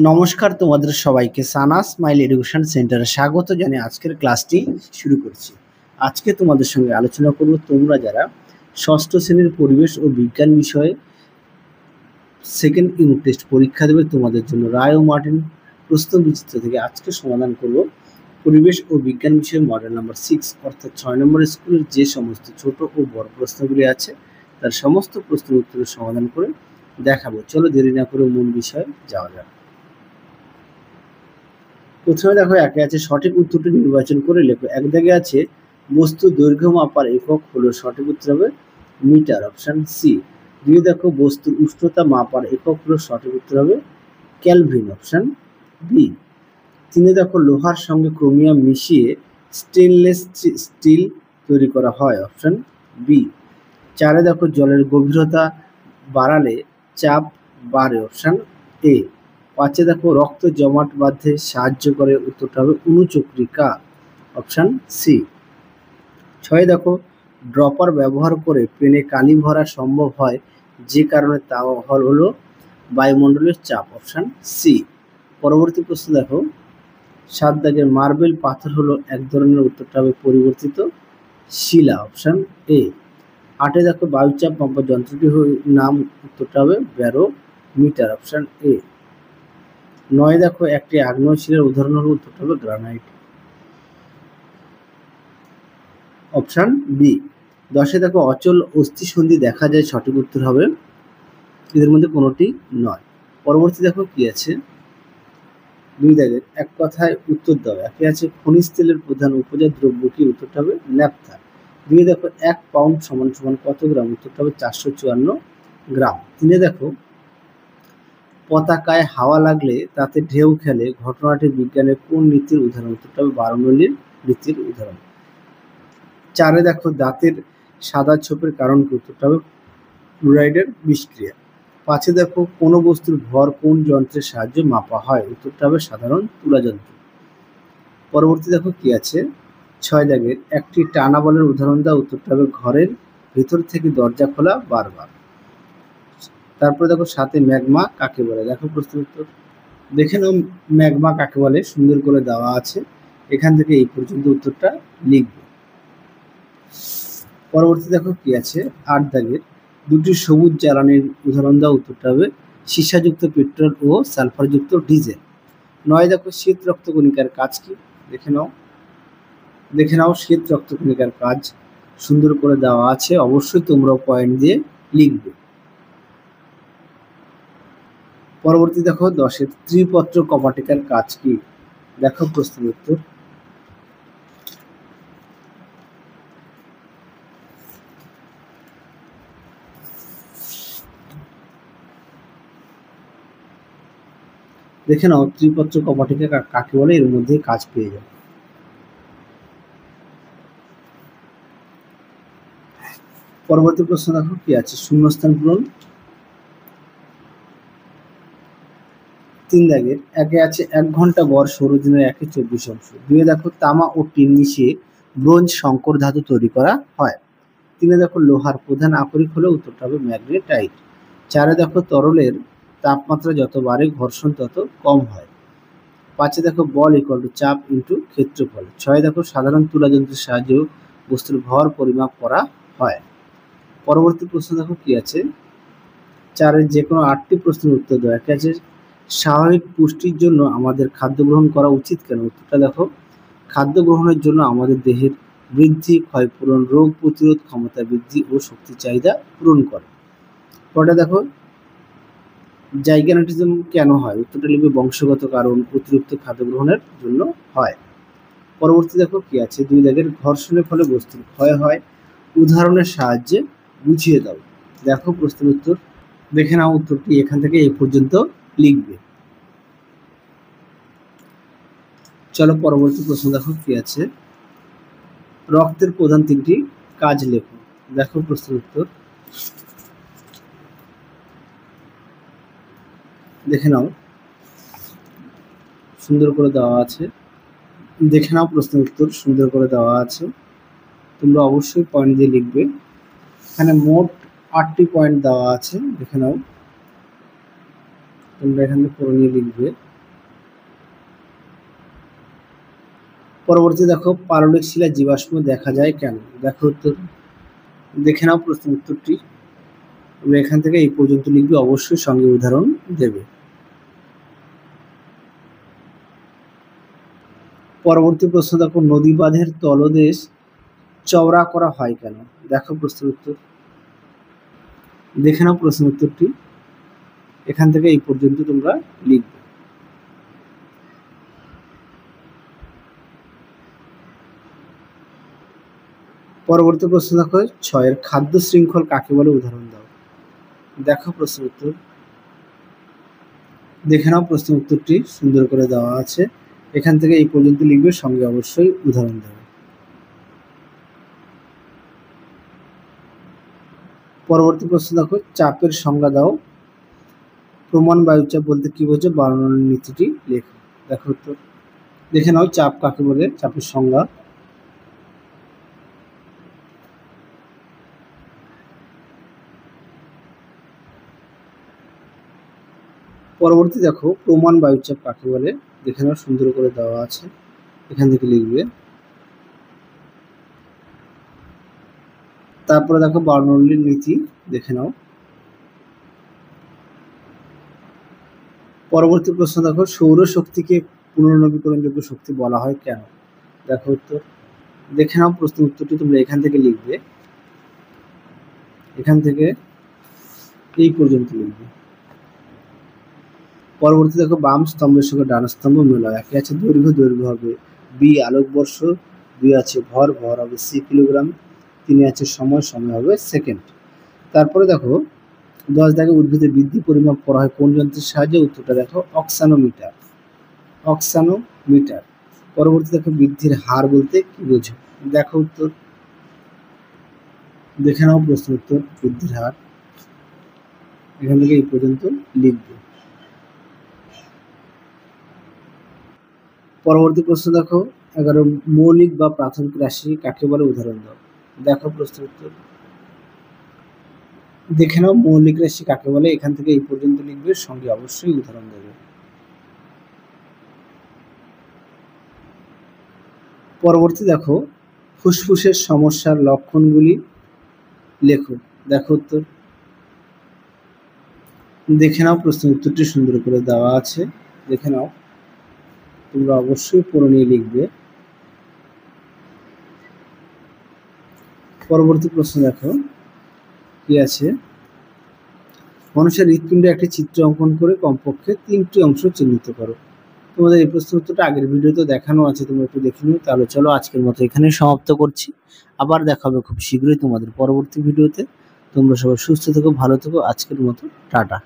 নমস্কার তোমাদের সবাইকে সানা স্মাইল এডুকেশন সেন্টারে স্বাগত জানিয়ে আজকের ক্লাসটি শুরু করছি। আজকে তোমাদের সঙ্গে আলোচনা করব তোমরা যারা ষষ্ঠ শ্রেণীর পরিবেশ ও বিজ্ঞান বিষয়ে সেকেন্ড ইউনিট টেস্ট পরীক্ষা দেবে তোমাদের জন্য রায় ও মার্টিন প্রশ্ন বিচিত্র থেকে আজকে সমাধান করব পরিবেশ ও বিজ্ঞান বিষয়ে মডেল নাম্বার 6 অর্থাৎ 6 নম্বর স্কুলের যে সমস্ত ছোট ও বড় প্রশ্নগুলি আছে তার সমস্ত প্রশ্নের উত্তরের সমাধান করে দেখাবো। চলো দেরি না করে মূল বিষয়ে যাওয়া যাক। প্রথমে দেখো একে আছে সঠিক উত্তরটি নির্বাচন করে লেখো। এক দাগে আছে বস্তুর দৈর্ঘ্য মাপার একক হলো, সঠিক উত্তর হবে মিটার, অপশন সি। দুই দেখো বস্তুর উষ্ণতা মাপার একক হলো, সঠিক উত্তর হবে ক্যালভিন, অপশন বি। তিনে দেখো লোহার সঙ্গে ক্রোমিয়াম মিশিয়ে স্টেনলেস স্টিল তৈরি করা হয়, অপশন বি। চারে দেখো জলের গভীরতা বাড়ালে চাপ বাড়ে, অপশন এ। পাঁচে দেখো রক্ত জমাট বাঁধতে সাহায্য করে, উত্তরটা হবে অণুচক্রিকা, অপশন সি। ছয় দেখো ড্রপার ব্যবহার করে পেনে কালি ভরা সম্ভব হয়, যে কারণে তা হলো বায়ুমণ্ডলের চাপ, অপশন সি। পরবর্তী প্রশ্ন দেখো 7 দাগের মার্বেল পাথর হলো এক ধরনের, উত্তরটা হবে পরিবর্তিত শিলা, অপশন এ। 8 দেখো বায়ুচাপ মাপার যন্ত্রটি নাম, উত্তরটা হবে ব্যারোমিটার, অপশন এ। 9 দেখো একটি আগ্নেয় শিলার উদাহরণ হলো, উত্তরটা হবে গ্রানাইট, অপশন বি। 10 দেখো অচল অস্থিসন্ধি দেখা যায়, সঠিক উত্তর হবে এদের মধ্যে কোনোটি নয়। পরবর্তী দেখো কি আছে 2 দাগের এক কথায় উত্তর দাও। একে আছে খনিজ তেলের প্রধান উপজাত দ্রব্য কি, উত্তরটা হবে ন্যাপথা। 2 দেখো 1 পাউন্ড সমান সমান কত গ্রাম, উত্তরটা হবে 454 গ্রাম। 3 দেখো পতাকায় হাওয়া লাগলে তাতে ঢেউ খেলে, ঘটনাটি বিজ্ঞানের কোন নীতির উদাহরণ, উত্তরটা হবে বার্নৌলির নীতির উদাহরণ। 4 দেখো দাঁতের সাদা ছোপের কারণ কি, উত্তরটা হবে ফ্লুরাইডের বিষক্রিয়া। 5 দেখো কোনো বস্তুর ভর কোন যন্ত্রের সাহায্যে মাপা হয়, উত্তরটা হবে সাধারণ তুলা যন্ত্র। পরবর্তী দেখো কি আছে 6 দাগের একটি টানা বলের উদাহরণ দাও, উত্তরটা হবে ঘরের ভেতর থেকে দরজা খোলা বারবার। তারপরে দেখো 7 ম্যাগমা কাকে বলে, দেখো প্রশ্নের উত্তর দেখে নাও। ম্যাগমা কাকে বলে সুন্দর করে দেওয়া আছে, এখান থেকে এই পর্যন্ত উত্তরটা লিখবে। পরবর্তী দেখো কি আছে 8 দাগের দুটি সবুজ জ্বালানির উদাহরণ দাও, উত্তরটা হবে সীসাযুক্ত পেট্রোল ও সালফারযুক্ত ডিজেল। 9 দেখো শ্বেত রক্তকণিকার কাজ কি, দেখে নাও শ্বেত রক্তকণিকার কাজ সুন্দর করে দেওয়া আছে, অবশ্যই তোমরা পয়েন্ট দিয়ে লিখবে। পরবর্তী দেখো 10 ত্রিপত্র কপাটিকার কাজ কি, দেখো প্রশ্নের উত্তর। দেখে নাও ত্রিপত্র কপাটিকা কাকে বলে, এর মধ্যে কাজ পেয়ে যাবে। পরবর্তী প্রশ্ন দেখো কি আছে শূন্যস্থান পূরণ। 3 দাগের একে আছে 1 ঘন্টা গড় সৌরদিনের 1/24 অংশ। 2 দেখো তামা ও টিন মিশিয়ে ব্রোঞ্জ সংকর ধাতু তৈরি করা হয়। 3 দেখো লোহার প্রধান আকরিক হলো, উত্তরটা হবে ম্যাগনেটাইট। 4 দেখো তরলের তাপমাত্রা যত বাড়ে ঘর্ষণ তত কম হয়। 5 দেখো বল ইকুয়াল টু চাপ ইন্টু ক্ষেত্রফল। 6 দেখো সাধারণ তুলা যন্ত্রের সাহায্যে বস্তুর ভর পরিমাপ করা হয়। পরবর্তী প্রশ্ন দেখো কি আছে 4 যে কোনো 8টি প্রশ্নের উত্তর দেওয়া। একে আছে স্বাভাবিক পুষ্টির জন্য আমাদের খাদ্য গ্রহণ করা উচিত কেন, উত্তরটা দেখো খাদ্য গ্রহণের জন্য আমাদের দেহের বৃদ্ধি, ক্ষয়পূরণ, রোগ প্রতিরোধ ক্ষমতা বৃদ্ধি ও শক্তি চাহিদা পূরণ করে। পরটা দেখো জাইগানাটিজম কেন হয়, উত্তরটা লিখবে বংশগত কারণ, অতিরিক্ত খাদ্য গ্রহণের জন্য হয়। পরবর্তী দেখো কি আছে 2 দাগের ঘর্ষণের ফলে বস্তুর ক্ষয় হয়, উদাহরণের সাহায্যে বুঝিয়ে দাও। দেখো প্রশ্নের উত্তর দেখে নাও, উত্তরটি এখান থেকে এই পর্যন্ত লিখবে। চলো পরবর্তী প্রশ্ন দেখো কি আছে রক্তের প্রধান 3টি কাজ লেখো। দেখো প্রশ্নের উত্তর দেখে নাও, সুন্দর করে দেওয়া আছে, দেখে নাও প্রশ্নের উত্তর সুন্দর করে দেওয়া আছে, তোমরা অবশ্যই পয়েন্ট দিয়ে লিখবে। এখানে মোট 8টি পয়েন্ট দেওয়া আছে, দেখে নাও। তোমরা এখান থেকে পড়ে নিয়ে লিখবে। পরবর্তী দেখো পাললিক শিলায় জীবাশ্ম দেখা যায় কেন? দেখো উত্তর, দেখে নাও প্রশ্ন উত্তরটি। তোমরা এখান থেকে এই পর্যন্ত লিখবে, অবশ্যই সঙ্গে উদাহরণ দেবে। পরবর্তী প্রশ্ন দেখো নদী বাঁধের তলদেশ চওড়া করা হয় কেন? দেখো প্রশ্ন উত্তর, দেখে নাও প্রশ্ন উত্তরটি। এখান থেকে এই পর্যন্ত তোমরা লিখবে। পরবর্তী প্রশ্ন দেখো 6 খাদ্য শৃঙ্খল কাকে বলে? উদাহরণ দাও। দেখো প্রশ্ন উত্তর, দেখে নাও প্রশ্ন উত্তরটি, সুন্দর করে দেওয়া আছে। এখান থেকে এই পর্যন্ত লিখবে, সঙ্গে অবশ্যই উদাহরণ দেবে। পরবর্তী প্রশ্ন দেখো চাপের সংজ্ঞা দাও। প্রমাণ বায়ুচাপ বলতে কি বোঝো? বর্ণনার নীতিটি লেখো। দেখো উত্তর, দেখে নাও চাপ কাকে বলে, চাপের সংজ্ঞা। পরবর্তী দেখো প্রমাণ বায়ুচাপ কাকে বলে? দেখে নাও, সুন্দর করে দেওয়া আছে। এখান থেকে লিখবে। তারপরে দেখো বার্নৌলির নীতি, দেখে নাও। পরবর্তী প্রশ্ন দেখো সৌর শক্তিকে পুনর্নবীকরণযোগ্য শক্তি বলা হয় কেন? দেখো উত্তর, দেখে নাও প্রশ্ন উত্তরটি। তোমরা এখান থেকে লিখবে, এখান থেকে এই পর্যন্ত লিখবে। পরবর্তী দেখো বাম স্তম্ভের সঙ্গে ডান স্তম্ভ মেলাও। একে আছে দৈর্ঘ্য হবে, বি আলোকবর্ষ, দুই আছে ভর হবে সি কিলোগ্রাম, 3 আছে সময় হবে সেকেন্ড। তারপরে দেখো 10 দাগে উদ্ভিদের বৃদ্ধি পরিমাপ করা হয় কোন যন্ত্রের সাহায্যে? উত্তরটা দেখো অক্সানোমিটার। পরবর্তী দেখো বৃদ্ধির হার বলতে কি বোঝো? দেখো উত্তর, দেখে নাও প্রশ্ন উত্তর, বৃদ্ধির হার। এখান থেকে এই পর্যন্ত লিখবে। পরবর্তী প্রশ্ন দেখো 11 মৌলিক বা প্রাথমিক রাশি কাকে বলে? উদাহরণ দাও। দেখো প্রশ্ন উত্তর, দেখে নাও মৌলিক রাশি কাকে বলে। এখান থেকে এই পর্যন্ত লিখবে, সঙ্গে অবশ্যই উদাহরণ দেবে। পরবর্তী দেখো ফুসফুসের সমস্যার লক্ষণগুলি লেখো। দেখো উত্তর, দেখে নাও প্রশ্ন উত্তরটি, সুন্দর করে দেওয়া আছে। দেখে নাও, তোমরা অবশ্যই পড়ে নিয়ে লিখবে। পরবর্তী প্রশ্ন দেখো কি আছে, মানুষের হৃৎপিণ্ডে একটি চিত্র অঙ্কন করে কমপক্ষে 3টি অংশ চিহ্নিত করো। তোমাদের এই প্রশ্ন উত্তরটা আগের ভিডিওতে দেখানো আছে, তোমরা একটু দেখে নিও। তাহলে চলো আজকের মতো এখানেই সমাপ্ত করছি। আবার দেখা হবে খুব শীঘ্রই তোমাদের পরবর্তী ভিডিওতে। তোমরা সবাই সুস্থ থেকো, ভালো থেকো। আজকের মতো টাটা।